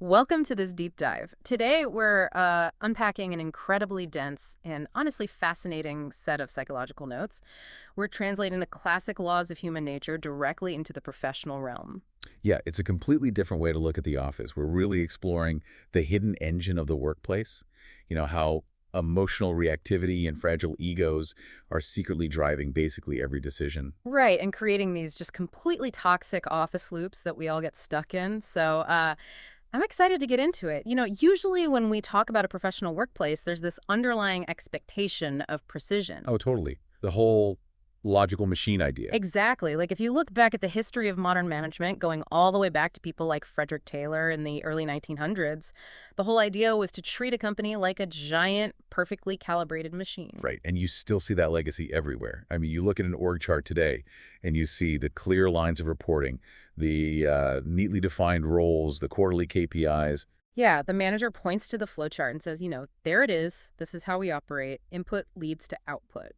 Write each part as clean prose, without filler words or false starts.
Welcome to this deep dive. Today, we're unpacking an incredibly dense and honestly fascinating set of psychological notes. We're translating the classic laws of human nature directly into the professional realm. Yeah, it's a completely different way to look at the office. We're really exploring the hidden engine of the workplace. How emotional reactivity and fragile egos are secretly driving basically every decision. Right, and creating these just completely toxic office loops that we all get stuck in. So I'm excited to get into it. Usually when we talk about a professional workplace, there's this underlying expectation of precision. Oh, totally. The whole logical machine idea. Exactly. Like if you look back at the history of modern management, going all the way back to people like Frederick Taylor in the early 1900s, the whole idea was to treat a company like a giant, perfectly calibrated machine. Right. And you still see that legacy everywhere. I mean, you look at an org chart today and you see the clear lines of reporting, the neatly defined roles, the quarterly KPIs. Yeah, the manager points to the flowchart and says, there it is. This is how we operate. Input leads to output.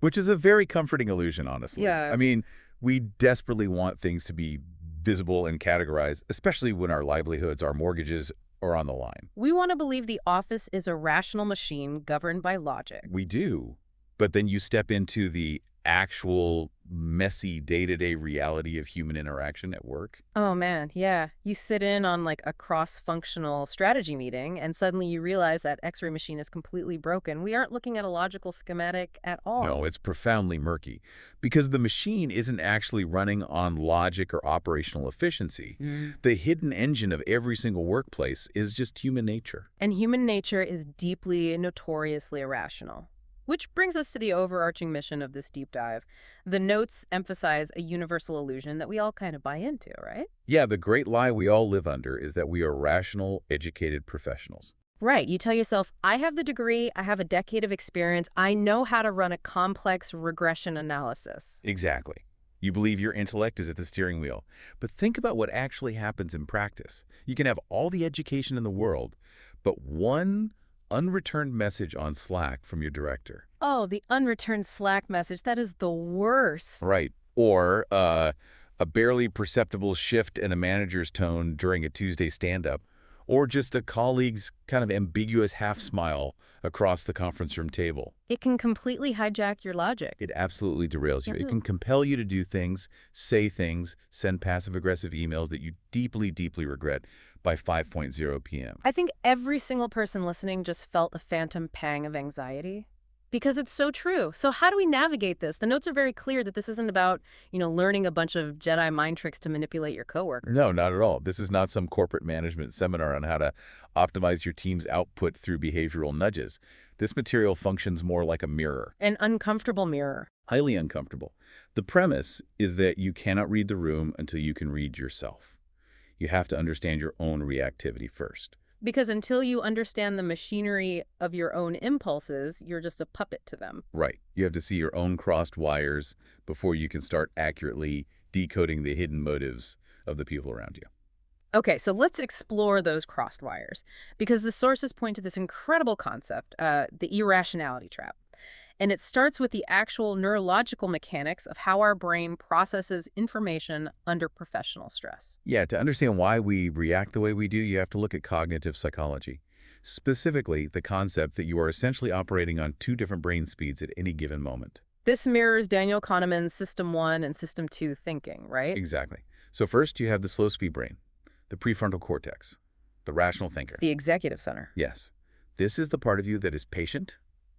Which is a very comforting illusion, honestly. Yeah. I mean, we desperately want things to be visible and categorized, especially when our livelihoods, our mortgages are on the line. We want to believe the office is a rational machine governed by logic. We do. But then you step into the actual messy day-to-day reality of human interaction at work. Oh man, yeah. You sit in on like a cross-functional strategy meeting and suddenly you realize that X-ray machine is completely broken. We aren't looking at a logical schematic at all. No, it's profoundly murky because the machine isn't actually running on logic or operational efficiency. The hidden engine of every single workplace is just human nature. And human nature is deeply, notoriously irrational. Which brings us to the overarching mission of this deep dive. The notes emphasize a universal illusion that we all kind of buy into, right? Yeah, the great lie we all live under is that we are rational, educated professionals. Right. You tell yourself, I have the degree, I have a decade of experience, I know how to run a complex regression analysis. Exactly. You believe your intellect is at the steering wheel. But think about what actually happens in practice. You can have all the education in the world, but one unreturned message on Slack from your director. Oh, the unreturned Slack message, that is the worst. Right. Or a barely perceptible shift in a manager's tone during a Tuesday stand-up. Or just a colleague's kind of ambiguous half-smile across the conference room table. It can completely hijack your logic. It absolutely derails you. It can compel you to do things, say things, send passive-aggressive emails that you deeply, deeply regret by 5:00 p.m. I think every single person listening just felt a phantom pang of anxiety. Because it's so true. So how do we navigate this? The notes are very clear that this isn't about, learning a bunch of Jedi mind tricks to manipulate your coworkers. No, not at all. This is not some corporate management seminar on how to optimize your team's output through behavioral nudges. This material functions more like a mirror. An uncomfortable mirror. Highly uncomfortable. The premise is that you cannot read the room until you can read yourself. You have to understand your own reactivity first. Because until you understand the machinery of your own impulses, you're just a puppet to them. Right. You have to see your own crossed wires before you can start accurately decoding the hidden motives of the people around you. Okay, so let's explore those crossed wires. Because the sources point to this incredible concept, the irrationality trap. And it starts with the actual neurological mechanics of how our brain processes information under professional stress. Yeah, to understand why we react the way we do, you have to look at cognitive psychology. Specifically, the concept that you are essentially operating on two different brain speeds at any given moment. This mirrors Daniel Kahneman's System 1 and System 2 thinking, right? Exactly. So first, you have the slow speed brain, the prefrontal cortex, the rational thinker. The executive center. Yes. This is the part of you that is patient.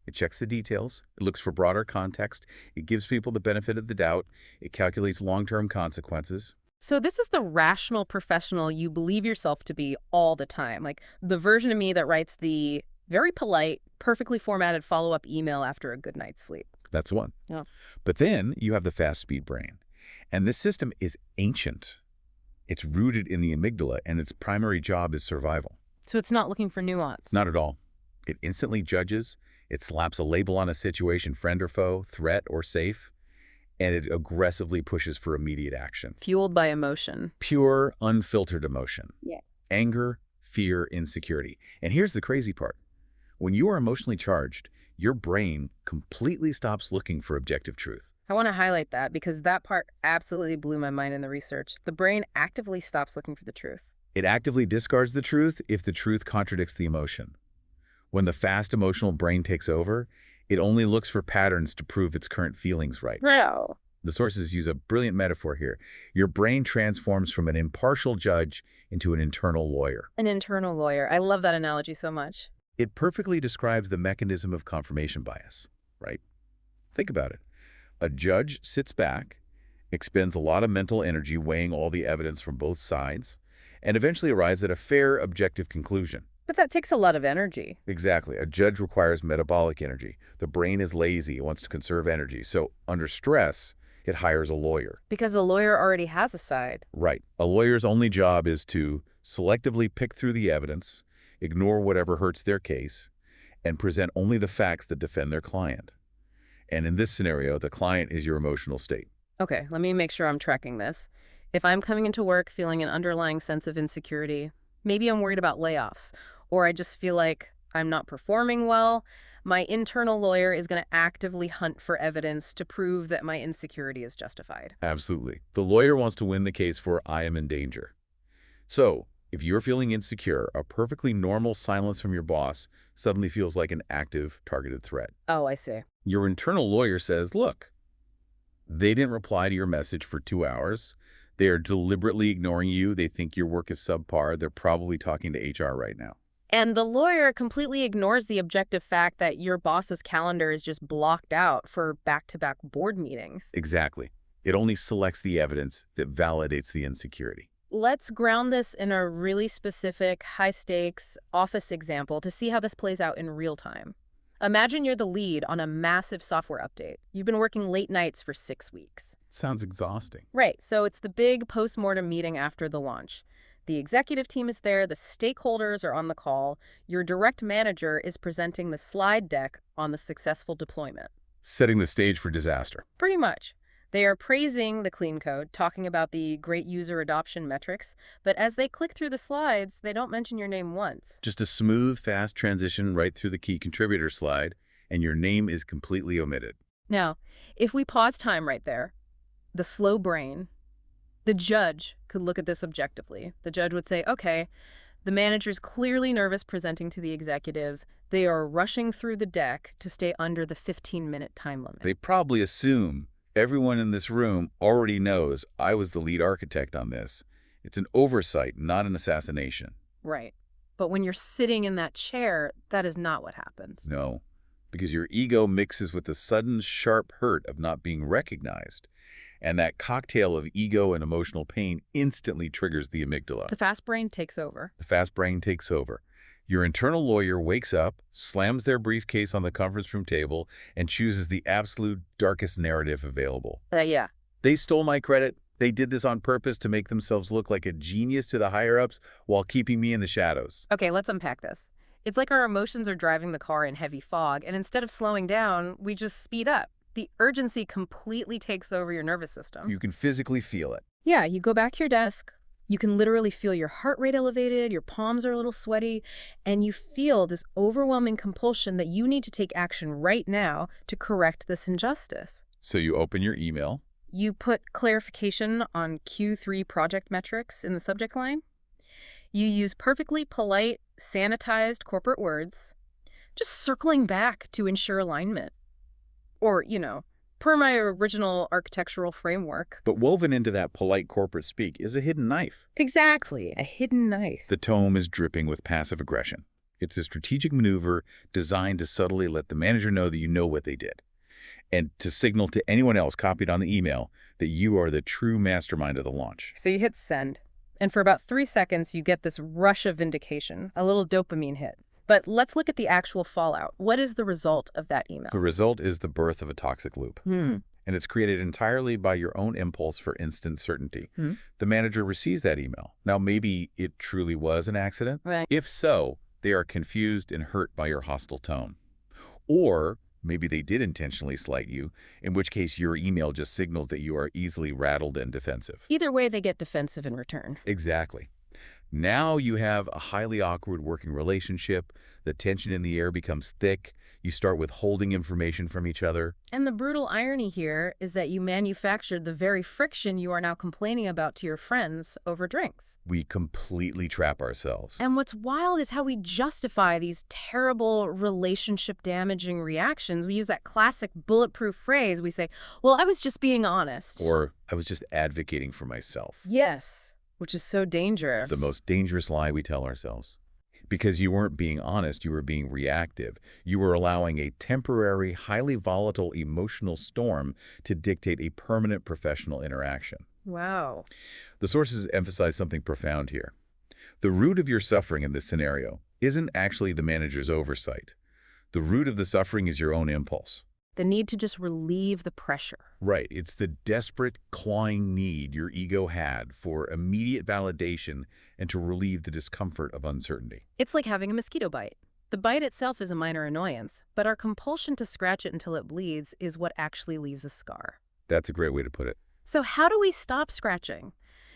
It checks the details. It looks for broader context. It gives people the benefit of the doubt. It calculates long-term consequences. So this is the rational professional you believe yourself to be all the time. Like the version of me that writes the very polite, perfectly formatted follow-up email after a good night's sleep. That's one. Yeah. But then you have the fast speed brain. And this system is ancient. It's rooted in the amygdala, and its primary job is survival. So it's not looking for nuance. Not at all. It instantly judges. It slaps a label on a situation, friend or foe, threat or safe, and it aggressively pushes for immediate action. Fueled by emotion. Pure, unfiltered emotion. Yeah. Anger, fear, insecurity. And here's the crazy part. When you are emotionally charged, your brain completely stops looking for objective truth. I want to highlight that because that part absolutely blew my mind in the research. The brain actively stops looking for the truth. It actively discards the truth if the truth contradicts the emotion. When the fast emotional brain takes over, it only looks for patterns to prove its current feelings right. Bro. The sources use a brilliant metaphor here. Your brain transforms from an impartial judge into an internal lawyer. An internal lawyer. I love that analogy so much. It perfectly describes the mechanism of confirmation bias, right? Think about it. A judge sits back, expends a lot of mental energy weighing all the evidence from both sides, and eventually arrives at a fair, objective conclusion. But that takes a lot of energy. Exactly. A judge requires metabolic energy. The brain is lazy. It wants to conserve energy. So under stress, it hires a lawyer. Because a lawyer already has a side. Right. A lawyer's only job is to selectively pick through the evidence, ignore whatever hurts their case, and present only the facts that defend their client. And in this scenario, the client is your emotional state. Okay, let me make sure I'm tracking this. If I'm coming into work feeling an underlying sense of insecurity, maybe I'm worried about layoffs, or I just feel like I'm not performing well, my internal lawyer is going to actively hunt for evidence to prove that my insecurity is justified. Absolutely. The lawyer wants to win the case for I am in danger. So, if you're feeling insecure, a perfectly normal silence from your boss suddenly feels like an active, targeted threat. Oh, I see. Your internal lawyer says, look, they didn't reply to your message for 2 hours. They are deliberately ignoring you. They think your work is subpar. They're probably talking to HR right now. And the lawyer completely ignores the objective fact that your boss's calendar is just blocked out for back-to-back board meetings. Exactly. It only selects the evidence that validates the insecurity. Let's ground this in a really specific, high-stakes office example to see how this plays out in real time. Imagine you're the lead on a massive software update. You've been working late nights for 6 weeks. Sounds exhausting. Right, so it's the big post-mortem meeting after the launch. The executive team is there, the stakeholders are on the call, your direct manager is presenting the slide deck on the successful deployment. Setting the stage for disaster. Pretty much. They are praising the clean code, talking about the great user adoption metrics, but as they click through the slides, they don't mention your name once. Just a smooth, fast transition right through the key contributor slide, and your name is completely omitted. Now, if we pause time right there, the slow brain, the judge could look at this objectively. The judge would say, okay, the manager's clearly nervous presenting to the executives. They are rushing through the deck to stay under the 15-minute time limit. They probably assume everyone in this room already knows I was the lead architect on this. It's an oversight, not an assassination. Right. But when you're sitting in that chair, that is not what happens. No, because your ego mixes with the sudden, sharp hurt of not being recognized. And that cocktail of ego and emotional pain instantly triggers the amygdala. The fast brain takes over. The fast brain takes over. Your internal lawyer wakes up, slams their briefcase on the conference room table, and chooses the absolute darkest narrative available. Yeah. They stole my credit. They did this on purpose to make themselves look like a genius to the higher-ups while keeping me in the shadows. Okay, let's unpack this. It's like our emotions are driving the car in heavy fog, and instead of slowing down, we just speed up. The urgency completely takes over your nervous system. You can physically feel it. Yeah, you go back to your desk. You can literally feel your heart rate elevated, your palms are a little sweaty, and you feel this overwhelming compulsion that you need to take action right now to correct this injustice. So you open your email. You put clarification on Q3 project metrics in the subject line. You use perfectly polite, sanitized corporate words, just circling back to ensure alignment. Or, per my original architectural framework. But woven into that polite corporate speak is a hidden knife. Exactly, a hidden knife. The tome is dripping with passive aggression. It's a strategic maneuver designed to subtly let the manager know that you know what they did, and to signal to anyone else copied on the email that you are the true mastermind of the launch. So you hit send, and for about 3 seconds, you get this rush of vindication, a little dopamine hit. But let's look at the actual fallout. What is the result of that email? The result is the birth of a toxic loop. And it's created entirely by your own impulse for instant certainty. The manager receives that email. Now, maybe it truly was an accident. Right. If so, they are confused and hurt by your hostile tone. Or maybe they did intentionally slight you, in which case your email just signals that you are easily rattled and defensive. Either way, they get defensive in return. Exactly. Now you have a highly awkward working relationship. The tension in the air becomes thick. You start withholding information from each other. And the brutal irony here is that you manufactured the very friction you are now complaining about to your friends over drinks. We completely trap ourselves. And what's wild is how we justify these terrible relationship-damaging reactions. We use that classic bulletproof phrase. We say, well, I was just being honest. Or I was just advocating for myself. Yes, which is so dangerous. The most dangerous lie we tell ourselves. Because you weren't being honest, you were being reactive. You were allowing a temporary, highly volatile emotional storm to dictate a permanent professional interaction. Wow. The sources emphasize something profound here. The root of your suffering in this scenario isn't actually the manager's oversight. The root of the suffering is your own impulse. The need to just relieve the pressure. Right. It's the desperate, clawing need your ego had for immediate validation and to relieve the discomfort of uncertainty. It's like having a mosquito bite. The bite itself is a minor annoyance, but our compulsion to scratch it until it bleeds is what actually leaves a scar. That's a great way to put it. So how do we stop scratching?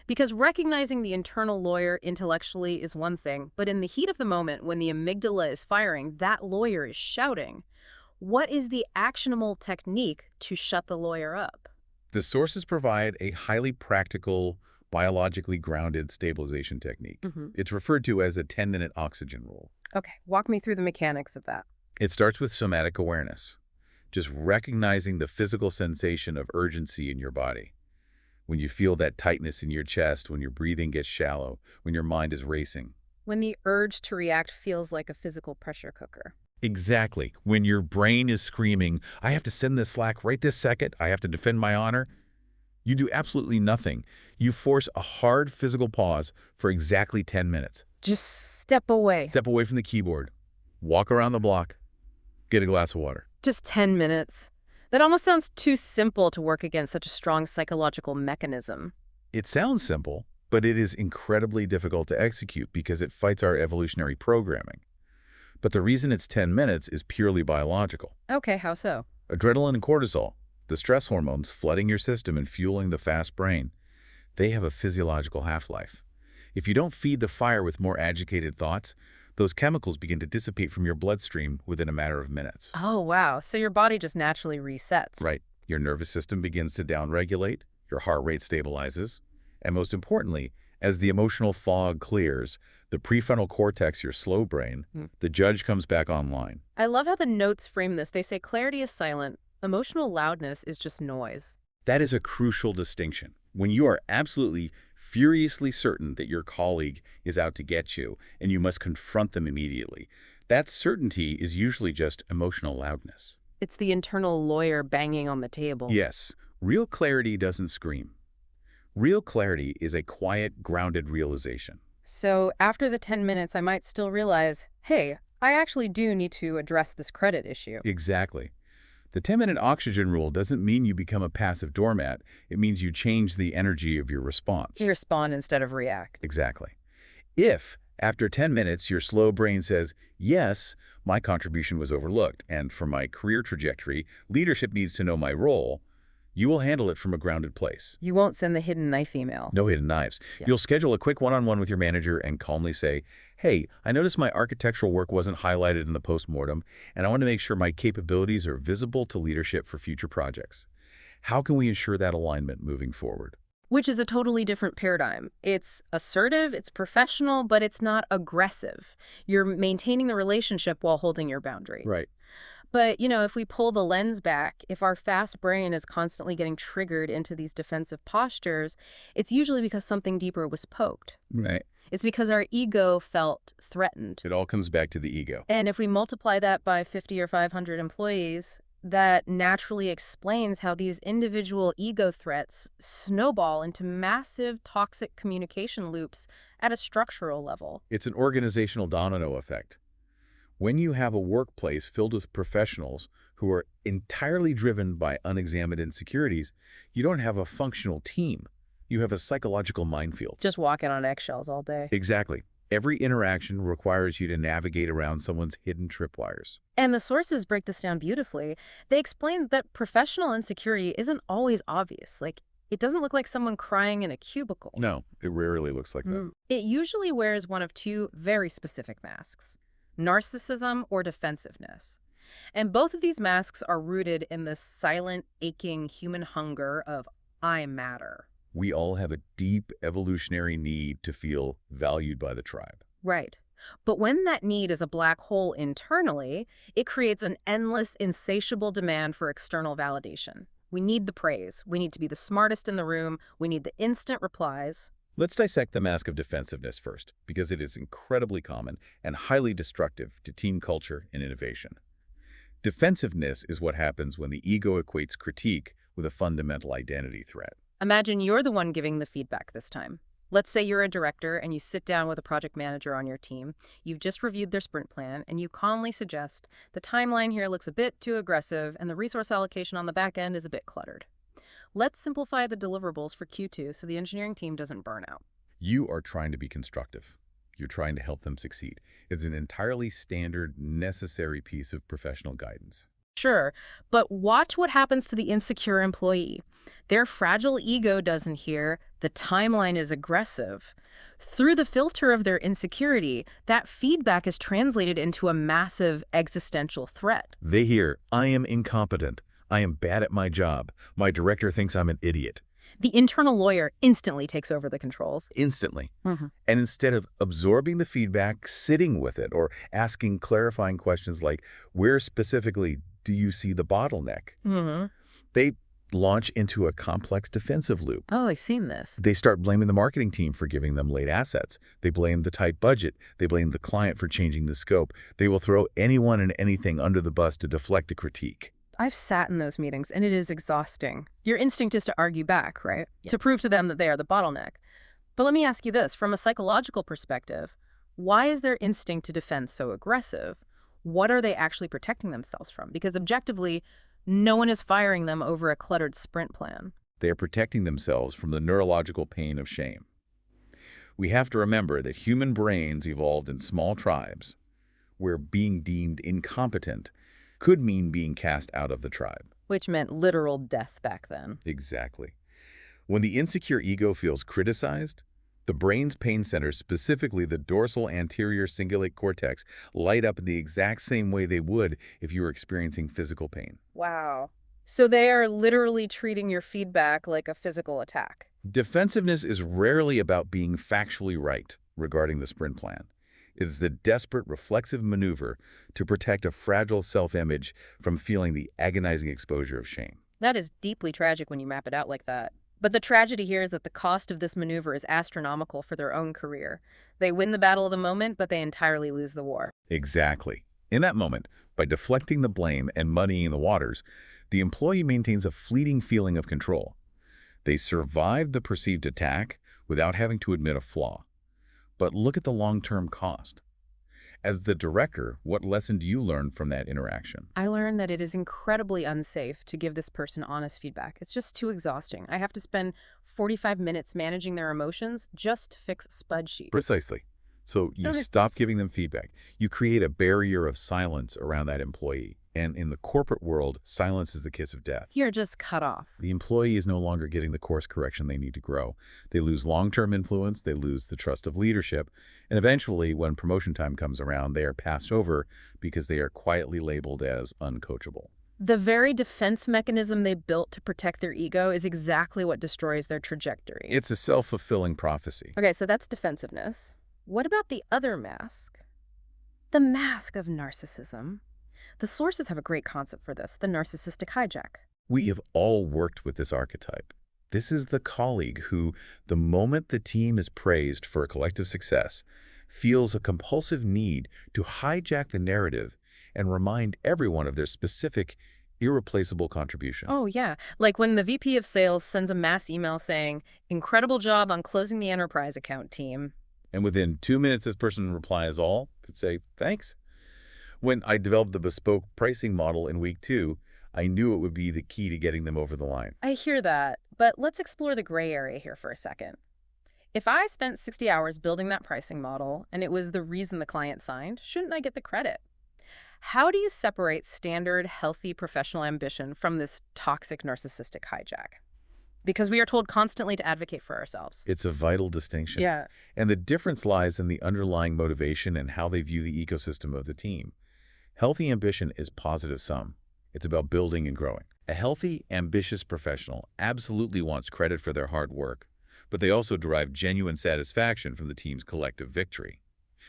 Because recognizing the internal lawyer intellectually is one thing, but in the heat of the moment, when the amygdala is firing, that lawyer is shouting. What is the actionable technique to shut the lawyer up? The sources provide a highly practical, biologically grounded stabilization technique. It's referred to as a 10-minute oxygen rule. Okay, walk me through the mechanics of that. It starts with somatic awareness, just recognizing the physical sensation of urgency in your body. When you feel that tightness in your chest, when your breathing gets shallow, when your mind is racing. When the urge to react feels like a physical pressure cooker. Exactly. When your brain is screaming, I have to send this Slack right this second, I have to defend my honor, you do absolutely nothing. You force a hard physical pause for exactly 10 minutes. Just step away. Step away from the keyboard. Walk around the block. Get a glass of water. Just 10 minutes. That almost sounds too simple to work against such a strong psychological mechanism. It sounds simple, but it is incredibly difficult to execute because it fights our evolutionary programming. But the reason it's 10 minutes is purely biological. Okay, how so? Adrenaline and cortisol, the stress hormones flooding your system and fueling the fast brain, they have a physiological half-life. If you don't feed the fire with more agitated thoughts, those chemicals begin to dissipate from your bloodstream within a matter of minutes. Oh, wow. So your body just naturally resets. Right. Your nervous system begins to downregulate, your heart rate stabilizes, and most importantly, as the emotional fog clears, the prefrontal cortex, your slow brain, the judge comes back online. I love how the notes frame this. They say clarity is silent, emotional loudness is just noise. That is a crucial distinction. When you are absolutely, furiously certain that your colleague is out to get you and you must confront them immediately, that certainty is usually just emotional loudness. It's the internal lawyer banging on the table. Yes, real clarity doesn't scream. Real clarity is a quiet, grounded realization. So after the 10 minutes, I might still realize, hey, I actually do need to address this credit issue. Exactly. The 10-minute oxygen rule doesn't mean you become a passive doormat. It means you change the energy of your response. You respond instead of react. Exactly. If, after 10 minutes, your slow brain says, yes, my contribution was overlooked, and for my career trajectory, leadership needs to know my role, you will handle it from a grounded place. You won't send the hidden knife email. No hidden knives. Yeah. You'll schedule a quick one-on-one with your manager and calmly say, hey, I noticed my architectural work wasn't highlighted in the postmortem, and I want to make sure my capabilities are visible to leadership for future projects. How can we ensure that alignment moving forward? Which is a totally different paradigm. It's assertive, it's professional, but it's not aggressive. You're maintaining the relationship while holding your boundary. Right. But, if we pull the lens back, if our fast brain is constantly getting triggered into these defensive postures, it's usually because something deeper was poked. Right. It's because our ego felt threatened. It all comes back to the ego. And if we multiply that by 50 or 500 employees, that naturally explains how these individual ego threats snowball into massive toxic communication loops at a structural level. It's an organizational domino effect. When you have a workplace filled with professionals who are entirely driven by unexamined insecurities, you don't have a functional team. You have a psychological minefield. Just walking on eggshells all day. Exactly. Every interaction requires you to navigate around someone's hidden tripwires. And the sources break this down beautifully. They explain that professional insecurity isn't always obvious. It doesn't look like someone crying in a cubicle. No, it rarely looks like that. It usually wears one of two very specific masks: narcissism or defensiveness. And both of these masks are rooted in the silent, aching human hunger of I matter. We all have a deep evolutionary need to feel valued by the tribe. Right. But when that need is a black hole internally, it creates an endless, insatiable demand for external validation. We need the praise. We need to be the smartest in the room. We need the instant replies. Let's dissect the mask of defensiveness first, because it is incredibly common and highly destructive to team culture and innovation. Defensiveness is what happens when the ego equates critique with a fundamental identity threat. Imagine you're the one giving the feedback this time. Let's say you're a director and you sit down with a project manager on your team. You've just reviewed their sprint plan and you calmly suggest the timeline here looks a bit too aggressive and the resource allocation on the back end is a bit cluttered. Let's simplify the deliverables for Q2 so the engineering team doesn't burn out. You are trying to be constructive. You're trying to help them succeed. It's an entirely standard, necessary piece of professional guidance. Sure, but watch what happens to the insecure employee. Their fragile ego doesn't hear the timeline is aggressive. Through the filter of their insecurity, that feedback is translated into a massive existential threat. They hear, I am incompetent. I am bad at my job. My director thinks I'm an idiot. The internal lawyer instantly takes over the controls. Instantly. Mm-hmm. And instead of absorbing the feedback, sitting with it, or asking clarifying questions like, where specifically do you see the bottleneck? Mm-hmm. They launch into a complex defensive loop. Oh, I've seen this. They start blaming the marketing team for giving them late assets. They blame the tight budget. They blame the client for changing the scope. They will throw anyone and anything under the bus to deflect a critique. I've sat in those meetings, and it is exhausting. Your instinct is to argue back, right? Yeah. To prove to them that they are the bottleneck. But let me ask you this, from a psychological perspective, why is their instinct to defend so aggressive? What are they actually protecting themselves from? Because objectively, no one is firing them over a cluttered sprint plan. They are protecting themselves from the neurological pain of shame. We have to remember that human brains evolved in small tribes where being deemed incompetent could mean being cast out of the tribe. Which meant literal death back then. Exactly. When the insecure ego feels criticized, the brain's pain centers, specifically the dorsal anterior cingulate cortex, light up in the exact same way they would if you were experiencing physical pain. Wow. So they are literally treating your feedback like a physical attack. Defensiveness is rarely about being factually right regarding the sprint plan. It is the desperate reflexive maneuver to protect a fragile self-image from feeling the agonizing exposure of shame. That is deeply tragic when you map it out like that. But the tragedy here is that the cost of this maneuver is astronomical for their own career. They win the battle of the moment, but they entirely lose the war. Exactly. In that moment, by deflecting the blame and muddying the waters, the employee maintains a fleeting feeling of control. They survived the perceived attack without having to admit a flaw. But look at the long-term cost. As the director, what lesson do you learn from that interaction? I learned that it is incredibly unsafe to give this person honest feedback. It's just too exhausting. I have to spend 45 minutes managing their emotions just to fix a spreadsheet. Precisely. So you stop giving them feedback. You create a barrier of silence around that employee. And in the corporate world, silence is the kiss of death. You're just cut off. The employee is no longer getting the course correction they need to grow. They lose long-term influence, they lose the trust of leadership, and eventually, when promotion time comes around, they are passed over because they are quietly labeled as uncoachable. The very defense mechanism they built to protect their ego is exactly what destroys their trajectory. It's a self-fulfilling prophecy. Okay, so that's defensiveness. What about the other mask? The mask of narcissism. The sources have a great concept for this, the narcissistic hijack. We have all worked with this archetype. This is the colleague who, the moment the team is praised for a collective success, feels a compulsive need to hijack the narrative and remind everyone of their specific, irreplaceable contribution. Oh, yeah. Like when the VP of sales sends a mass email saying, "Incredible job on closing the enterprise account, team." And within 2 minutes, this person replies all, could say, thanks. When I developed the bespoke pricing model in week 2, I knew it would be the key to getting them over the line. I hear that, but let's explore the gray area here for a second. If I spent 60 hours building that pricing model and it was the reason the client signed, shouldn't I get the credit? How do you separate standard, healthy professional ambition from this toxic narcissistic hijack? because we are told constantly to advocate for ourselves. It's a vital distinction. Yeah. And the difference lies in the underlying motivation and how they view the ecosystem of the team. Healthy ambition is positive sum. It's about building and growing. A healthy, ambitious professional absolutely wants credit for their hard work, but they also derive genuine satisfaction from the team's collective victory.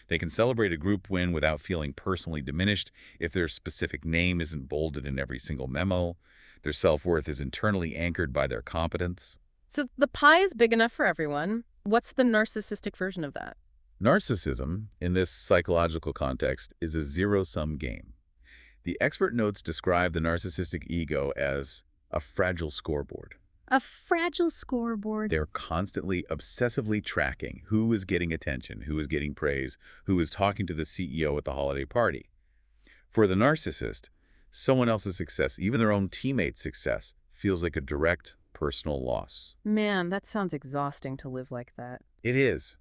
They can celebrate a group win without feeling personally diminished if their specific name isn't bolded in every single memo. Their self-worth is internally anchored by their competence. So the pie is big enough for everyone. What's the narcissistic version of that? Narcissism, in this psychological context, is a zero-sum game. The expert notes describe the narcissistic ego as a fragile scoreboard. A fragile scoreboard. They're constantly, obsessively tracking who is getting attention, who is getting praise, who is talking to the CEO at the holiday party. For the narcissist, someone else's success, even their own teammate's success, feels like a direct personal loss. Man, that sounds exhausting to live like that. It is.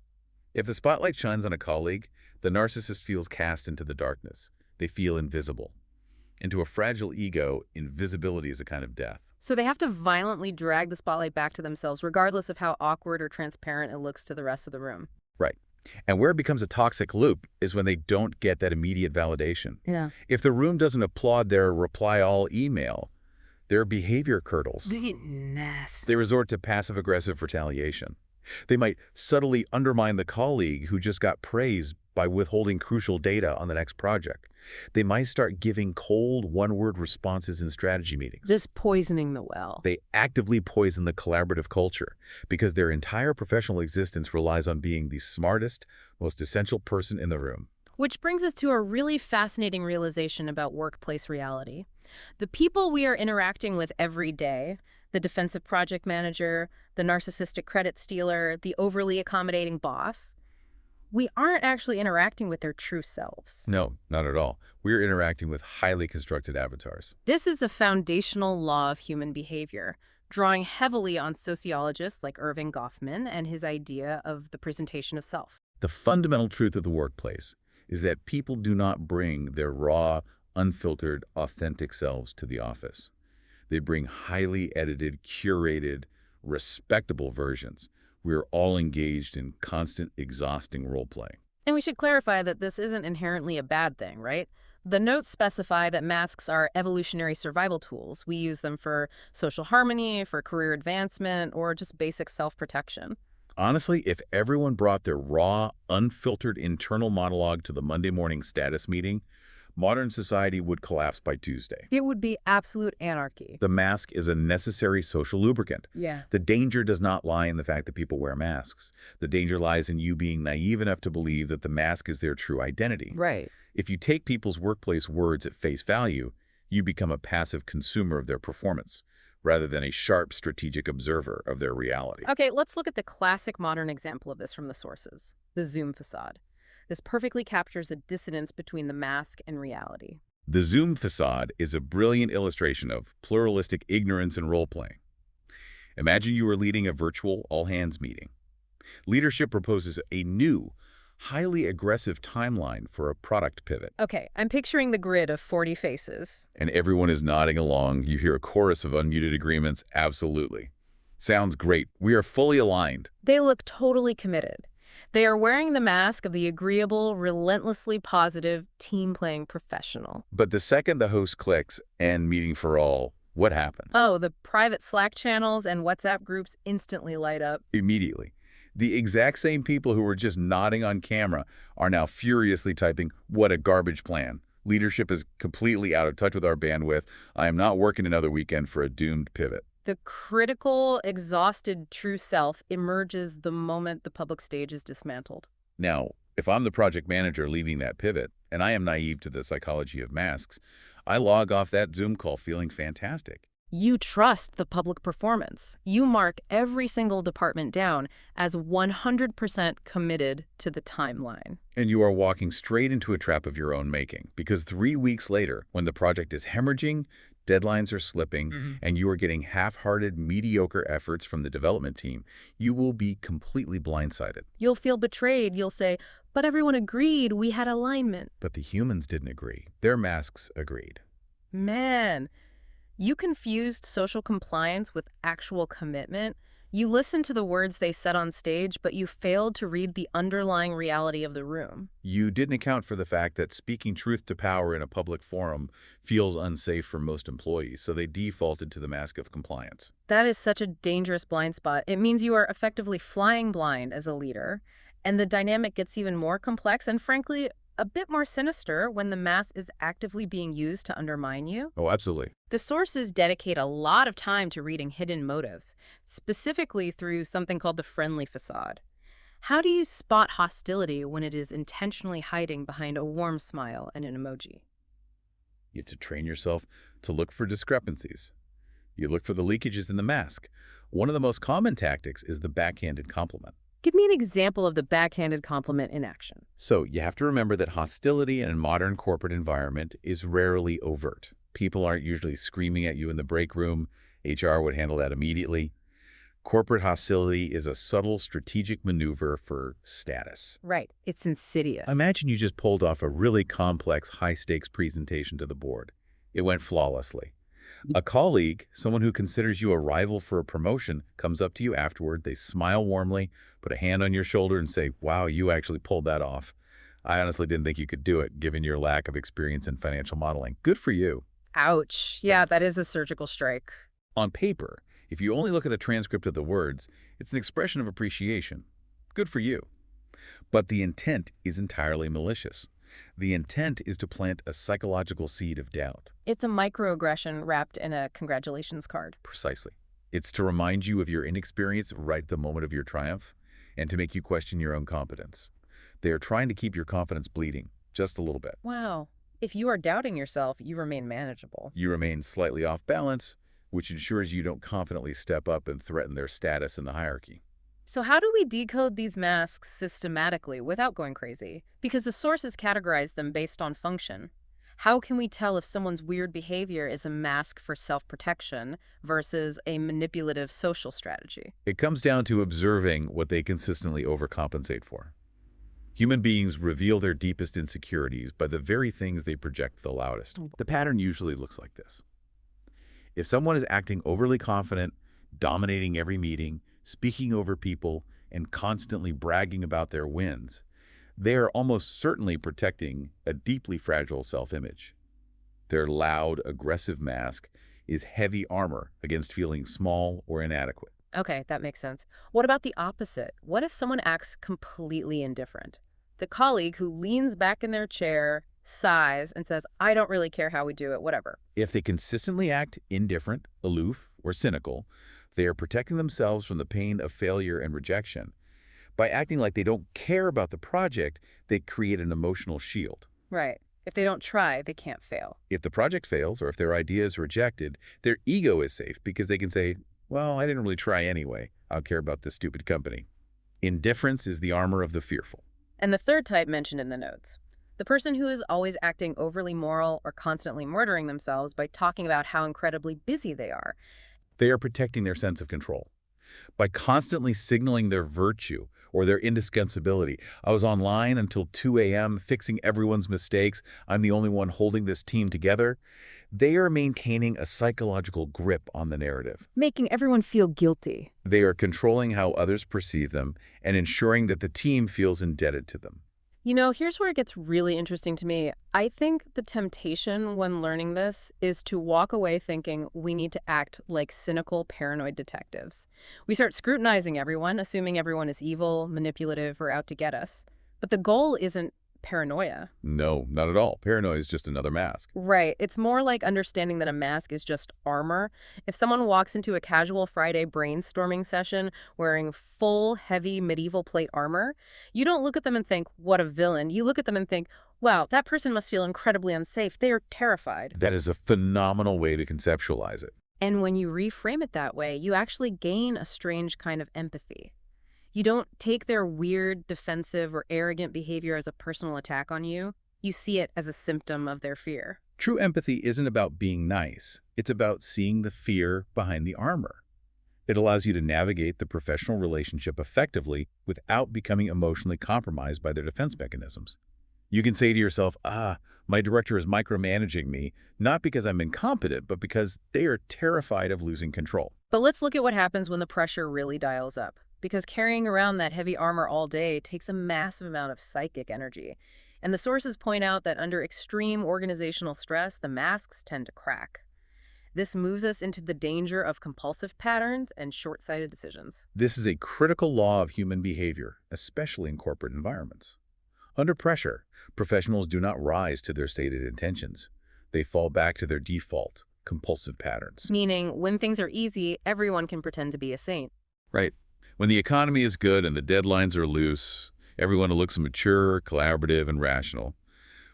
If the spotlight shines on a colleague, the narcissist feels cast into the darkness. They feel invisible. Into a fragile ego, invisibility is a kind of death. So they have to violently drag the spotlight back to themselves, regardless of how awkward or transparent it looks to the rest of the room. Right. And where it becomes a toxic loop is when they don't get that immediate validation. Yeah. If the room doesn't applaud their reply-all email, their behavior curdles. They get nasty. They resort to passive-aggressive retaliation. They might subtly undermine the colleague who just got praised by withholding crucial data on the next project. They might start giving cold, one-word responses in strategy meetings. Just poisoning the well. They actively poison the collaborative culture because their entire professional existence relies on being the smartest, most essential person in the room. Which brings us to a really fascinating realization about workplace reality. The people we are interacting with every day, the defensive project manager, the narcissistic credit stealer, the overly accommodating boss, we aren't actually interacting with their true selves. No, not at all. We're interacting with highly constructed avatars. This is a foundational law of human behavior, drawing heavily on sociologists like Irving Goffman and his idea of the presentation of self. The fundamental truth of the workplace is that people do not bring their raw, unfiltered, authentic selves to the office. They bring highly edited, curated, respectable versions. We're all engaged in constant, exhausting role-play. And we should clarify that this isn't inherently a bad thing, right? The notes specify that masks are evolutionary survival tools. We use them for social harmony, for career advancement, or just basic self-protection. Honestly, if everyone brought their raw, unfiltered internal monologue to the Monday morning status meeting, modern society would collapse by Tuesday. It would be absolute anarchy. The mask is a necessary social lubricant. Yeah. The danger does not lie in the fact that people wear masks. The danger lies in you being naive enough to believe that the mask is their true identity. Right. If you take people's workplace words at face value, you become a passive consumer of their performance, rather than a sharp strategic observer of their reality. Okay, let's look at the classic modern example of this from the sources, the Zoom facade. This perfectly captures the dissonance between the mask and reality. The Zoom facade is a brilliant illustration of pluralistic ignorance and role-playing. Imagine you are leading a virtual all-hands meeting. Leadership proposes a new, highly aggressive timeline for a product pivot. Okay, I'm picturing the grid of 40 faces. And everyone is nodding along. You hear a chorus of unmuted agreements. Absolutely. Sounds great. We are fully aligned. They look totally committed. They are wearing the mask of the agreeable, relentlessly positive, team-playing professional. But the second the host clicks "End meeting for all," what happens? Oh, the private Slack channels and WhatsApp groups instantly light up. Immediately. The exact same people who were just nodding on camera are now furiously typing, "What a garbage plan. Leadership is completely out of touch with our bandwidth. I am not working another weekend for a doomed pivot." The critical, exhausted true self emerges the moment the public stage is dismantled. Now, if I'm the project manager leading that pivot, and I am naive to the psychology of masks, I log off that Zoom call feeling fantastic. You trust the public performance. You mark every single department down as 100% committed to the timeline. And you are walking straight into a trap of your own making, because 3 weeks later, when the project is hemorrhaging, deadlines are slipping, and you are getting half-hearted, mediocre efforts from the development team, you will be completely blindsided. You'll feel betrayed. You'll say, but everyone agreed, we had alignment. But the humans didn't agree. Their masks agreed. Man, You confused social compliance with actual commitment. You listened to the words they said on stage, but you failed to read the underlying reality of the room. You didn't account for the fact that speaking truth to power in a public forum feels unsafe for most employees, so they defaulted to the mask of compliance. That is such a dangerous blind spot. It means you are effectively flying blind as a leader, and the dynamic gets even more complex and, frankly, a bit more sinister when the mask is actively being used to undermine you. Oh, absolutely. The sources dedicate a lot of time to reading hidden motives, specifically through something called the friendly facade. How do you spot hostility when it is intentionally hiding behind a warm smile and an emoji? You have to train yourself to look for discrepancies. You look for the leakages in the mask. One of the most common tactics is the backhanded compliment. Give me an example of the backhanded compliment in action. So you have to remember that hostility in a modern corporate environment is rarely overt. People aren't usually screaming at you in the break room. HR would handle that immediately. Corporate hostility is a subtle strategic maneuver for status. Right. It's insidious. Imagine you just pulled off a really complex, high-stakes presentation to the board. It went flawlessly. A colleague, someone who considers you a rival for a promotion, comes up to you afterward. They smile warmly, put a hand on your shoulder and say, "Wow, you actually pulled that off. I honestly didn't think you could do it, given your lack of experience in financial modeling. Good for you." Ouch. Yeah, that is a surgical strike. On paper, if you only look at the transcript of the words, it's an expression of appreciation. Good for you. But the intent is entirely malicious. The intent is to plant a psychological seed of doubt. It's a microaggression wrapped in a congratulations card. Precisely. It's to remind you of your inexperience right at the moment of your triumph and to make you question your own competence. They are trying to keep your confidence bleeding, just a little bit. Wow. If you are doubting yourself, you remain manageable. You remain slightly off balance, which ensures you don't confidently step up and threaten their status in the hierarchy. So how do we decode these masks systematically without going crazy? Because the sources categorize them based on function. How can we tell if someone's weird behavior is a mask for self-protection versus a manipulative social strategy? It comes down to observing what they consistently overcompensate for. Human beings reveal their deepest insecurities by the very things they project the loudest. The pattern usually looks like this. If someone is acting overly confident, dominating every meeting, speaking over people, and constantly bragging about their wins, they are almost certainly protecting a deeply fragile self-image. Their loud, aggressive mask is heavy armor against feeling small or inadequate. Okay, that makes sense. What about the opposite? What if someone acts completely indifferent? The colleague who leans back in their chair, sighs, and says, "I don't really care how we do it, whatever." If they consistently act indifferent, aloof, or cynical, they are protecting themselves from the pain of failure and rejection. By acting like they don't care about the project, they create an emotional shield. Right. If they don't try, they can't fail. If the project fails or if their idea is rejected, their ego is safe because they can say, "Well, I didn't really try anyway. I don't care about this stupid company." Indifference is the armor of the fearful. And the third type mentioned in the notes. The person who is always acting overly moral or constantly murdering themselves by talking about how incredibly busy they are. They are protecting their sense of control. By constantly signaling their virtue or their indispensability. "I was online until 2 a.m. fixing everyone's mistakes. I'm the only one holding this team together." They are maintaining a psychological grip on the narrative. Making everyone feel guilty. They are controlling how others perceive them and ensuring that the team feels indebted to them. You know, here's where it gets really interesting to me. I think the temptation when learning this is to walk away thinking we need to act like cynical, paranoid detectives. We start scrutinizing everyone, assuming everyone is evil, manipulative, or out to get us. But the goal isn't paranoia. No, not at all. Paranoia is just another mask. Right. It's more like understanding that a mask is just armor. If someone walks into a casual Friday brainstorming session wearing full, heavy medieval plate armor, you don't look at them and think, "What a villain." You look at them and think, "Wow, that person must feel incredibly unsafe. They are terrified." That is a phenomenal way to conceptualize it. And when you reframe it that way, you actually gain a strange kind of empathy. You don't take their weird, defensive, or arrogant behavior as a personal attack on you. You see it as a symptom of their fear. True empathy isn't about being nice. It's about seeing the fear behind the armor. It allows you to navigate the professional relationship effectively without becoming emotionally compromised by their defense mechanisms. You can say to yourself, My director is micromanaging me, not because I'm incompetent, but because they are terrified of losing control. But let's look at what happens when the pressure really dials up. Because carrying around that heavy armor all day takes a massive amount of psychic energy. And the sources point out that under extreme organizational stress, the masks tend to crack. This moves us into the danger of compulsive patterns and short-sighted decisions. This is a critical law of human behavior, especially in corporate environments. Under pressure, professionals do not rise to their stated intentions. They fall back to their default, compulsive patterns. Meaning, when things are easy, everyone can pretend to be a saint. Right. When the economy is good and the deadlines are loose, everyone looks mature, collaborative, and rational.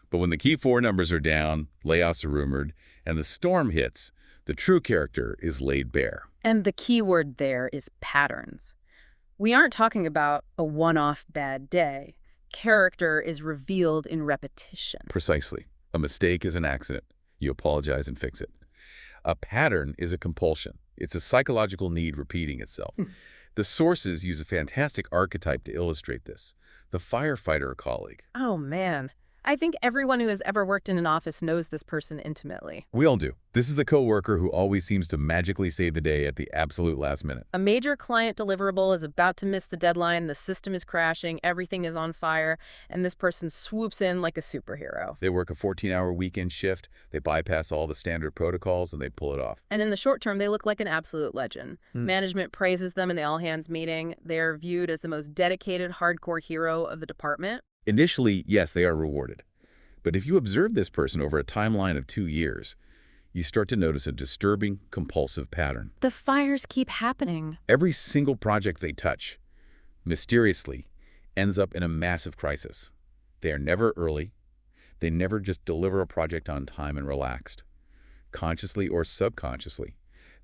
But when the key four numbers are down, layoffs are rumored, and the storm hits, the true character is laid bare. And the key word there is patterns. We aren't talking about a one-off bad day. Character is revealed in repetition. Precisely. A mistake is an accident. You apologize and fix it. A pattern is a compulsion. It's a psychological need repeating itself. The sources use a fantastic archetype to illustrate this: the firefighter colleague. Oh, man. I think everyone who has ever worked in an office knows this person intimately. We all do. This is the coworker who always seems to magically save the day at the absolute last minute. A major client deliverable is about to miss the deadline, the system is crashing, everything is on fire, and this person swoops in like a superhero. They work a 14-hour weekend shift, they bypass all the standard protocols, and they pull it off. And in the short term, they look like an absolute legend. Management praises them in the all-hands meeting. They are viewed as the most dedicated, hardcore hero of the department. Initially, yes, they are rewarded. But if you observe this person over a timeline of 2 years, you start to notice a disturbing, compulsive pattern. The fires keep happening. Every single project they touch, mysteriously, ends up in a massive crisis. They are never early. They never just deliver a project on time and relaxed. Consciously or subconsciously,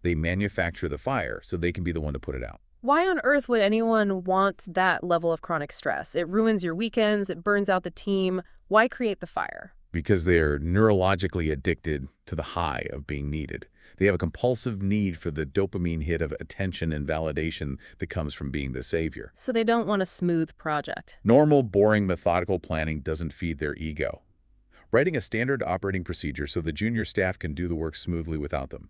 they manufacture the fire so they can be the one to put it out. Why on earth would anyone want that level of chronic stress? It ruins your weekends, it burns out the team. Why create the fire? Because they are neurologically addicted to the high of being needed. They have a compulsive need for the dopamine hit of attention and validation that comes from being the savior. So they don't want a smooth project. Normal, boring, methodical planning doesn't feed their ego. Writing a standard operating procedure so the junior staff can do the work smoothly without them.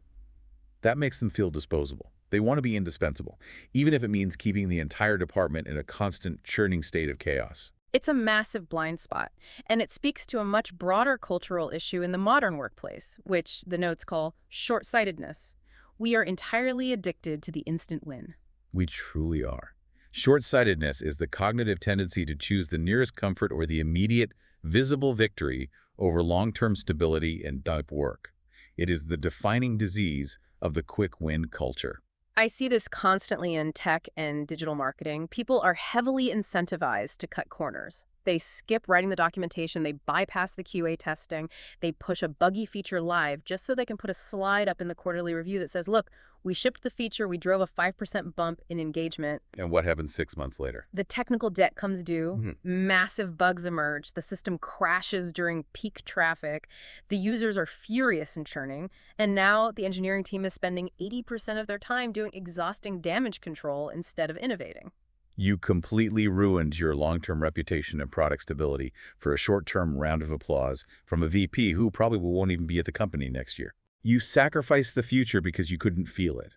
That makes them feel disposable. They want to be indispensable, even if it means keeping the entire department in a constant churning state of chaos. It's a massive blind spot, and it speaks to a much broader cultural issue in the modern workplace, which the notes call short-sightedness. We are entirely addicted to the instant win. We truly are. Short-sightedness is the cognitive tendency to choose the nearest comfort or the immediate, visible victory over long-term stability and deep work. It is the defining disease of the quick-win culture. I see this constantly in tech and digital marketing. People are heavily incentivized to cut corners. They skip writing the documentation, they bypass the QA testing, they push a buggy feature live just so they can put a slide up in the quarterly review that says, look, we shipped the feature, we drove a 5% bump in engagement. And what happens 6 months later? The technical debt comes due, massive bugs emerge, the system crashes during peak traffic, the users are furious and churning, and now the engineering team is spending 80% of their time doing exhausting damage control instead of innovating. You completely ruined your long-term reputation and product stability for a short-term round of applause from a VP who probably won't even be at the company next year. You sacrificed the future because you couldn't feel it.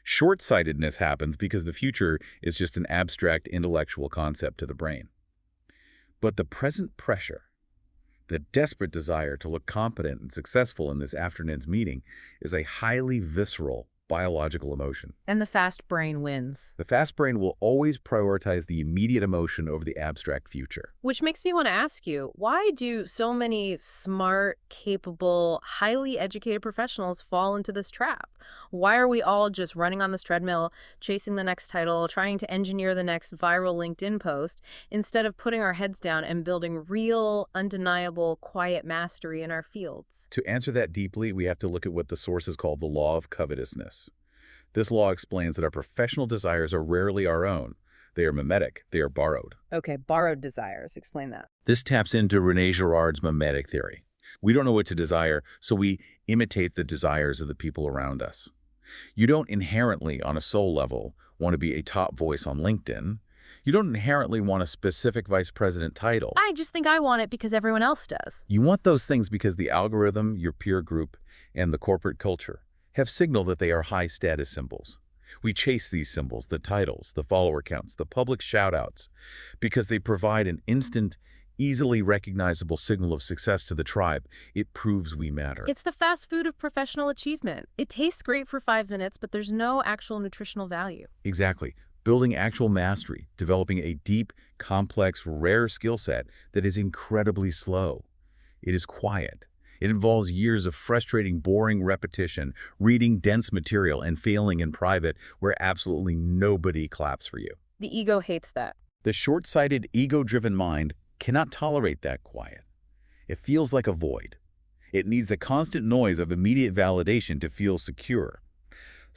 Short-sightedness happens because the future is just an abstract intellectual concept to the brain. But the present pressure, the desperate desire to look competent and successful in this afternoon's meeting, is a highly visceral biological emotion. And the fast brain wins. The fast brain will always prioritize the immediate emotion over the abstract future. Which makes me want to ask you, why do so many smart, capable, highly educated professionals fall into this trap? Why are we all just running on this treadmill, chasing the next title, trying to engineer the next viral LinkedIn post, instead of putting our heads down and building real, undeniable, quiet mastery in our fields? To answer that deeply, we have to look at what the sources call the law of covetousness. This law explains that our professional desires are rarely our own. They are mimetic. They are borrowed. Okay, borrowed desires. Explain that. This taps into René Girard's mimetic theory. We don't know what to desire, so we imitate the desires of the people around us. You don't inherently, on a soul level, want to be a top voice on LinkedIn. You don't inherently want a specific vice president title. I just think I want it because everyone else does. You want those things because the algorithm, your peer group, and the corporate culture have signaled that they are high-status symbols. We chase these symbols, the titles, the follower counts, the public shout-outs, because they provide an instant, easily recognizable signal of success to the tribe. It proves we matter. It's the fast food of professional achievement. It tastes great for 5 minutes, but there's no actual nutritional value. Exactly. Building actual mastery, developing a deep, complex, rare skill set that is incredibly slow. It is quiet. It involves years of frustrating, boring repetition, reading dense material, and failing in private where absolutely nobody claps for you. The ego hates that. The short-sighted, ego-driven mind cannot tolerate that quiet. It feels like a void. It needs the constant noise of immediate validation to feel secure.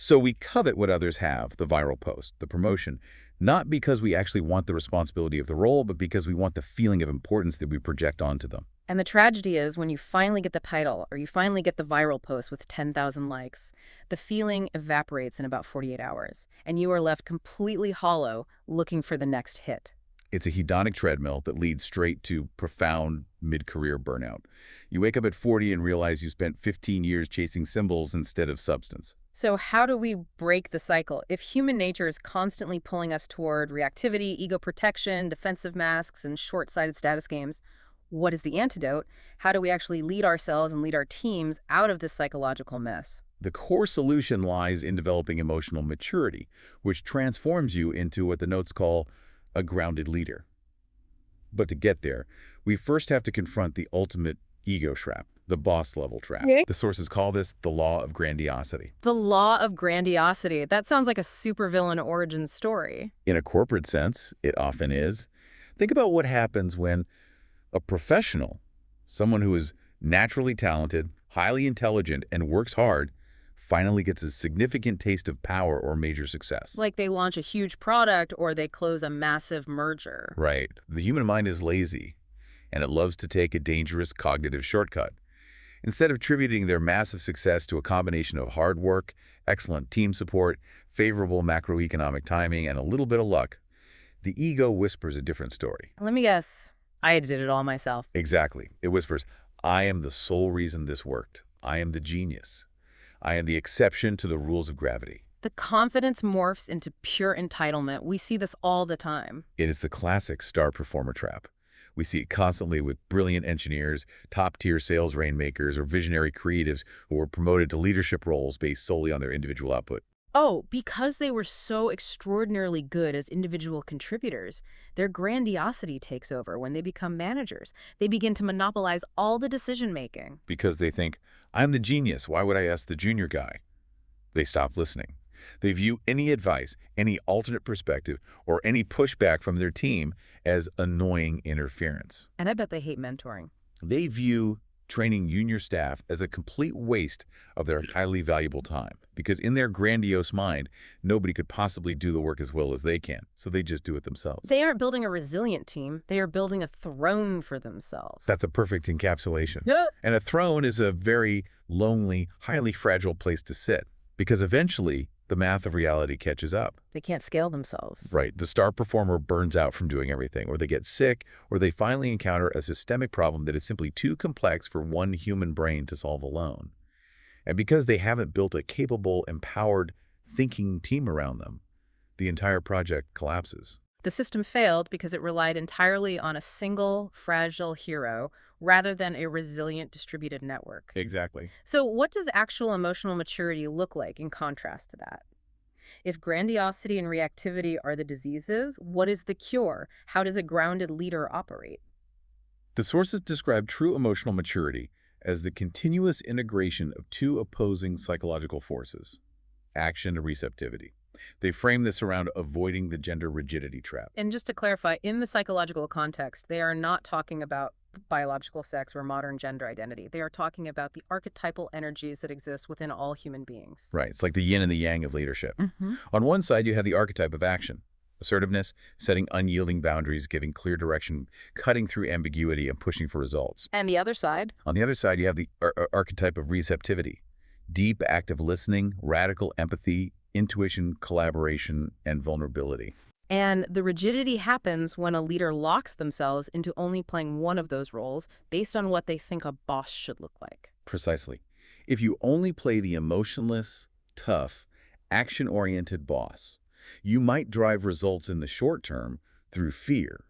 So we covet what others have, the viral post, the promotion, not because we actually want the responsibility of the role, but because we want the feeling of importance that we project onto them. And the tragedy is when you finally get the title or you finally get the viral post with 10,000 likes, the feeling evaporates in about 48 hours, and you are left completely hollow looking for the next hit. It's a hedonic treadmill that leads straight to profound mid-career burnout. You wake up at 40 and realize you spent 15 years chasing symbols instead of substance. So how do we break the cycle? If human nature is constantly pulling us toward reactivity, ego protection, defensive masks, and short-sighted status games, what is the antidote? How do we actually lead ourselves and lead our teams out of this psychological mess? The core solution lies in developing emotional maturity, which transforms you into what the notes call a grounded leader. But to get there, we first have to confront the ultimate ego trap, the boss-level trap. Okay. The sources call this the law of grandiosity. The law of grandiosity. That sounds like a supervillain origin story. In a corporate sense, it often is. Think about what happens when a professional, someone who is naturally talented, highly intelligent, and works hard, finally gets a significant taste of power or major success. Like they launch a huge product or they close a massive merger. Right. The human mind is lazy, and it loves to take a dangerous cognitive shortcut. Instead of attributing their massive success to a combination of hard work, excellent team support, favorable macroeconomic timing, and a little bit of luck, the ego whispers a different story. Let me guess. I did it all myself. Exactly. It whispers, I am the sole reason this worked. I am the genius. I am the exception to the rules of gravity. The confidence morphs into pure entitlement. We see this all the time. It is the classic star performer trap. We see it constantly with brilliant engineers, top-tier sales rainmakers, or visionary creatives who are promoted to leadership roles based solely on their individual output. Oh, because they were so extraordinarily good as individual contributors, their grandiosity takes over when they become managers. They begin to monopolize all the decision-making. Because they think, I'm the genius, why would I ask the junior guy? They stop listening. They view any advice, any alternate perspective, or any pushback from their team as annoying interference. And I bet they hate mentoring. They view training junior staff as a complete waste of their highly valuable time, because in their grandiose mind, nobody could possibly do the work as well as they can, so they just do it themselves. They aren't building a resilient team. They are building a throne for themselves. That's a perfect encapsulation. Yeah. And a throne is a very lonely, highly fragile place to sit, because eventually the math of reality catches up. They can't scale themselves. Right. The star performer burns out from doing everything, or they get sick, or they finally encounter a systemic problem that is simply too complex for one human brain to solve alone. And because they haven't built a capable, empowered, thinking team around them, the entire project collapses. The system failed because it relied entirely on a single, fragile hero rather than a resilient, distributed network. Exactly. So what does actual emotional maturity look like in contrast to that? If grandiosity and reactivity are the diseases, what is the cure? How does a grounded leader operate? The sources describe true emotional maturity as the continuous integration of two opposing psychological forces, action and receptivity. They frame this around avoiding the gender rigidity trap. And just to clarify, in the psychological context, they are not talking about biological sex or modern gender identity. They are talking about the archetypal energies that exist within all human beings. Right. It's like the yin and the yang of leadership. Mm-hmm. On one side, you have the archetype of action, assertiveness, setting unyielding boundaries, giving clear direction, cutting through ambiguity, and pushing for results. And the other side? On the other side, you have the archetype of receptivity, deep, active listening, radical empathy, intuition, collaboration, and vulnerability. And the rigidity happens when a leader locks themselves into only playing one of those roles based on what they think a boss should look like. Precisely. If you only play the emotionless, tough, action-oriented boss, you might drive results in the short term through fear,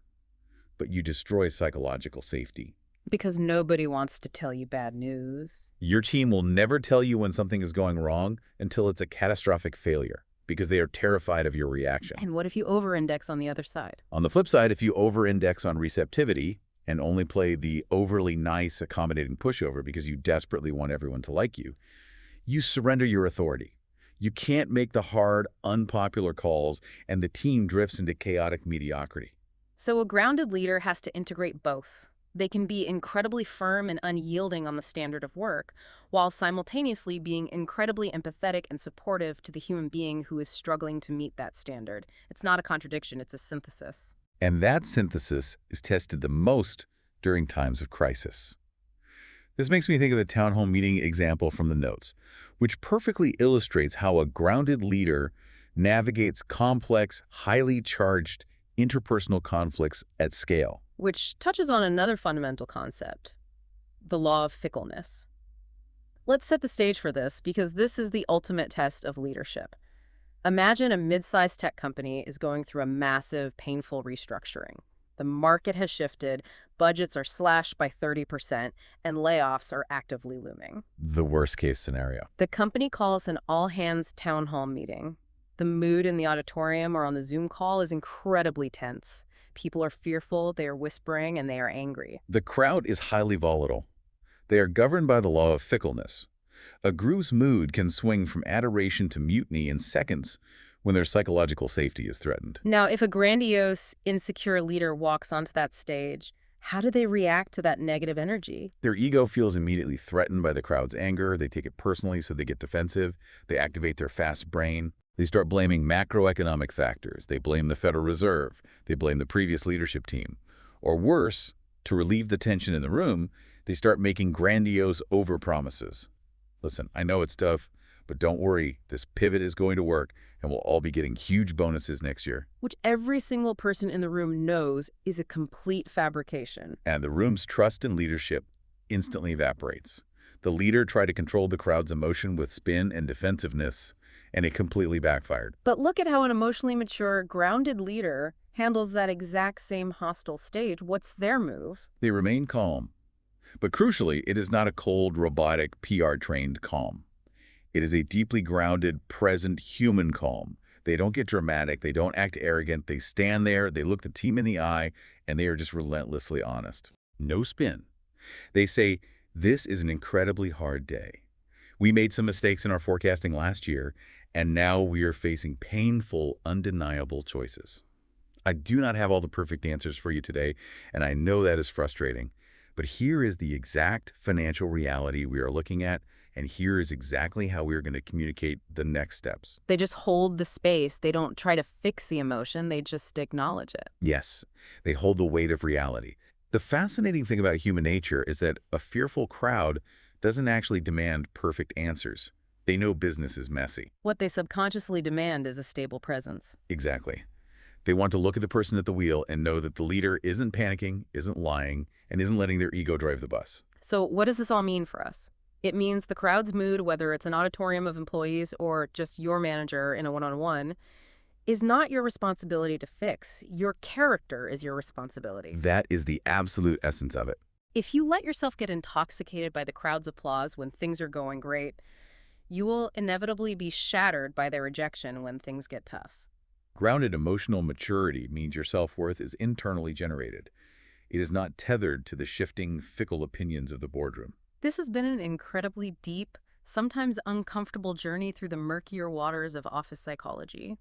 but you destroy psychological safety. Because nobody wants to tell you bad news. Your team will never tell you when something is going wrong until it's a catastrophic failure, because they are terrified of your reaction. And what if you over-index on the other side? On the flip side, if you over-index on receptivity and only play the overly nice, accommodating pushover because you desperately want everyone to like you, you surrender your authority. You can't make the hard, unpopular calls, and the team drifts into chaotic mediocrity. So a grounded leader has to integrate both. They can be incredibly firm and unyielding on the standard of work, while simultaneously being incredibly empathetic and supportive to the human being who is struggling to meet that standard. It's not a contradiction, it's a synthesis. And that synthesis is tested the most during times of crisis. This makes me think of the town hall meeting example from the notes, which perfectly illustrates how a grounded leader navigates complex, highly charged interpersonal conflicts at scale. Which touches on another fundamental concept, the law of fickleness. Let's set the stage for this because this is the ultimate test of leadership. Imagine a mid-sized tech company is going through a massive, painful restructuring. The market has shifted, budgets are slashed by 30%, and layoffs are actively looming. The worst-case scenario. The company calls an all-hands town hall meeting. The mood in the auditorium or on the Zoom call is incredibly tense. People are fearful, they are whispering, and they are angry. The crowd is highly volatile. They are governed by the law of fickleness. A group's mood can swing from adoration to mutiny in seconds when their psychological safety is threatened. Now, if a grandiose, insecure leader walks onto that stage, how do they react to that negative energy? Their ego feels immediately threatened by the crowd's anger. They take it personally, so they get defensive. They activate their fast brain. They start blaming macroeconomic factors. They blame the Federal Reserve. They blame the previous leadership team. Or worse, to relieve the tension in the room, they start making grandiose overpromises. Listen, I know it's tough, but don't worry. This pivot is going to work, and we'll all be getting huge bonuses next year. Which every single person in the room knows is a complete fabrication. And the room's trust in leadership instantly evaporates. The leader tried to control the crowd's emotion with spin and defensiveness, and it completely backfired. But look at how an emotionally mature, grounded leader handles that exact same hostile stage. What's their move? They remain calm. But crucially, it is not a cold, robotic, PR-trained calm. It is a deeply grounded, present, human calm. They don't get dramatic. They don't act arrogant. They stand there. They look the team in the eye, and they are just relentlessly honest. No spin. They say, this is an incredibly hard day. We made some mistakes in our forecasting last year, and now we are facing painful, undeniable choices. I do not have all the perfect answers for you today, and I know that is frustrating. But here is the exact financial reality we are looking at, and here is exactly how we're going to communicate the next steps. They just hold the space. They don't try to fix the emotion. They just acknowledge it. Yes, they hold the weight of reality. The fascinating thing about human nature is that a fearful crowd doesn't actually demand perfect answers. They know business is messy. What they subconsciously demand is a stable presence. Exactly. They want to look at the person at the wheel and know that the leader isn't panicking, isn't lying, and isn't letting their ego drive the bus. So what does this all mean for us? It means the crowd's mood, whether it's an auditorium of employees or just your manager in a one-on-one, is not your responsibility to fix. Your character is your responsibility. That is the absolute essence of it. If you let yourself get intoxicated by the crowd's applause when things are going great, you will inevitably be shattered by their rejection when things get tough. Grounded emotional maturity means your self-worth is internally generated. It is not tethered to the shifting, fickle opinions of the boardroom. This has been an incredibly deep, sometimes uncomfortable journey through the murkier waters of office psychology.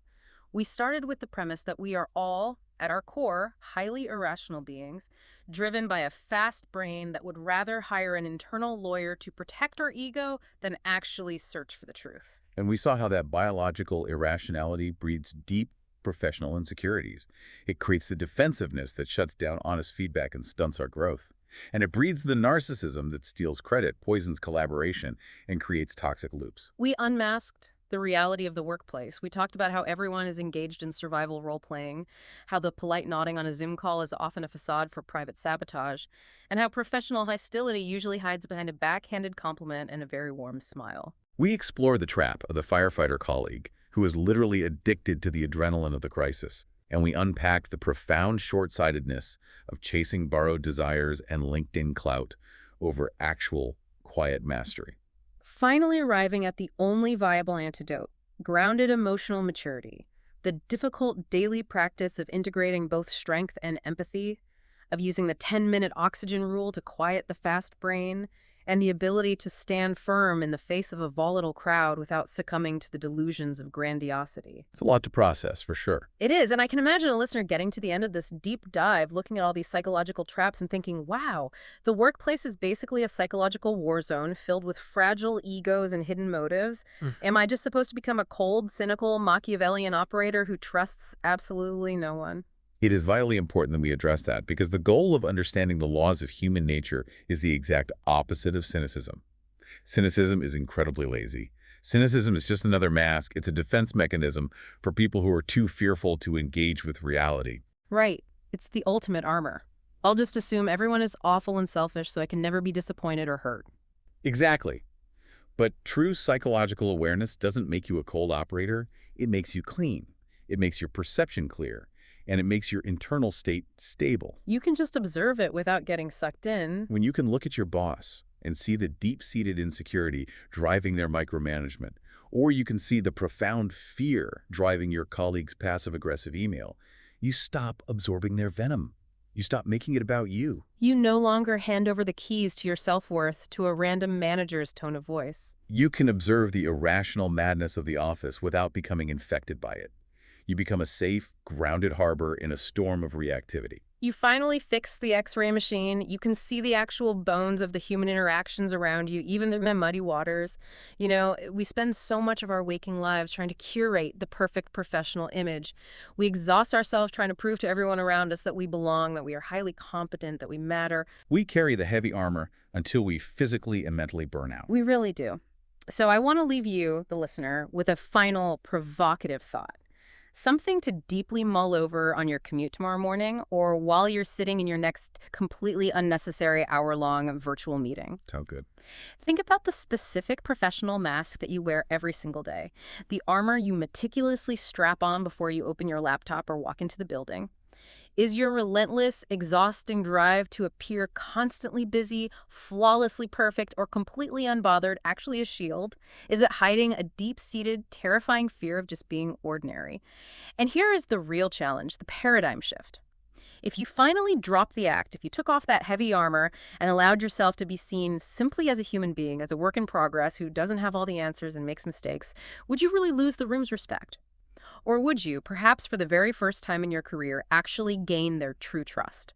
We started with the premise that we are all, at our core, highly irrational beings, driven by a fast brain that would rather hire an internal lawyer to protect our ego than actually search for the truth. And we saw how that biological irrationality breeds deep professional insecurities. It creates the defensiveness that shuts down honest feedback and stunts our growth. And it breeds the narcissism that steals credit, poisons collaboration, and creates toxic loops. We unmasked The reality of the workplace. We talked about how everyone is engaged in survival role-playing, how the polite nodding on a Zoom call is often a facade for private sabotage, and how professional hostility usually hides behind a backhanded compliment and a very warm smile. We explore the trap of the firefighter colleague who is literally addicted to the adrenaline of the crisis, and we unpack the profound short-sightedness of chasing borrowed desires and LinkedIn clout over actual quiet mastery. Finally arriving at the only viable antidote, grounded emotional maturity, the difficult daily practice of integrating both strength and empathy, of using the 10-minute oxygen rule to quiet the fast brain, and the ability to stand firm in the face of a volatile crowd without succumbing to the delusions of grandiosity. It's a lot to process, for sure. It is, and I can imagine a listener getting to the end of this deep dive, looking at all these psychological traps and thinking, wow, the workplace is basically a psychological war zone filled with fragile egos and hidden motives. Am I just supposed to become a cold, cynical, Machiavellian operator who trusts absolutely no one? It is vitally important that we address that because the goal of understanding the laws of human nature is the exact opposite of cynicism. Cynicism is incredibly lazy. Cynicism is just another mask. It's a defense mechanism for people who are too fearful to engage with reality. Right. It's the ultimate armor. I'll just assume everyone is awful and selfish so I can never be disappointed or hurt. Exactly. But true psychological awareness doesn't make you a cold operator. It makes you clean. It makes your perception clear. And it makes your internal state stable. You can just observe it without getting sucked in. When you can look at your boss and see the deep-seated insecurity driving their micromanagement, or you can see the profound fear driving your colleague's passive-aggressive email, you stop absorbing their venom. You stop making it about you. You no longer hand over the keys to your self-worth to a random manager's tone of voice. You can observe the irrational madness of the office without becoming infected by it. You become a safe, grounded harbor in a storm of reactivity. You finally fix the X-ray machine. You can see the actual bones of the human interactions around you, even in the muddy waters. You know, we spend so much of our waking lives trying to curate the perfect professional image. We exhaust ourselves trying to prove to everyone around us that we belong, that we are highly competent, that we matter. We carry the heavy armor until we physically and mentally burn out. We really do. So I want to leave you, the listener, with a final provocative thought. Something to deeply mull over on your commute tomorrow morning or while you're sitting in your next completely unnecessary hour-long virtual meeting. So good. Think about the specific professional mask that you wear every single day, the armor you meticulously strap on before you open your laptop or walk into the building. Is your relentless, exhausting drive to appear constantly busy, flawlessly perfect, or completely unbothered actually a shield? Is it hiding a deep-seated, terrifying fear of just being ordinary? And here is the real challenge, the paradigm shift. If you finally dropped the act, if you took off that heavy armor and allowed yourself to be seen simply as a human being, as a work in progress who doesn't have all the answers and makes mistakes, would you really lose the room's respect? Or would you, perhaps for the very first time in your career, actually gain their true trust?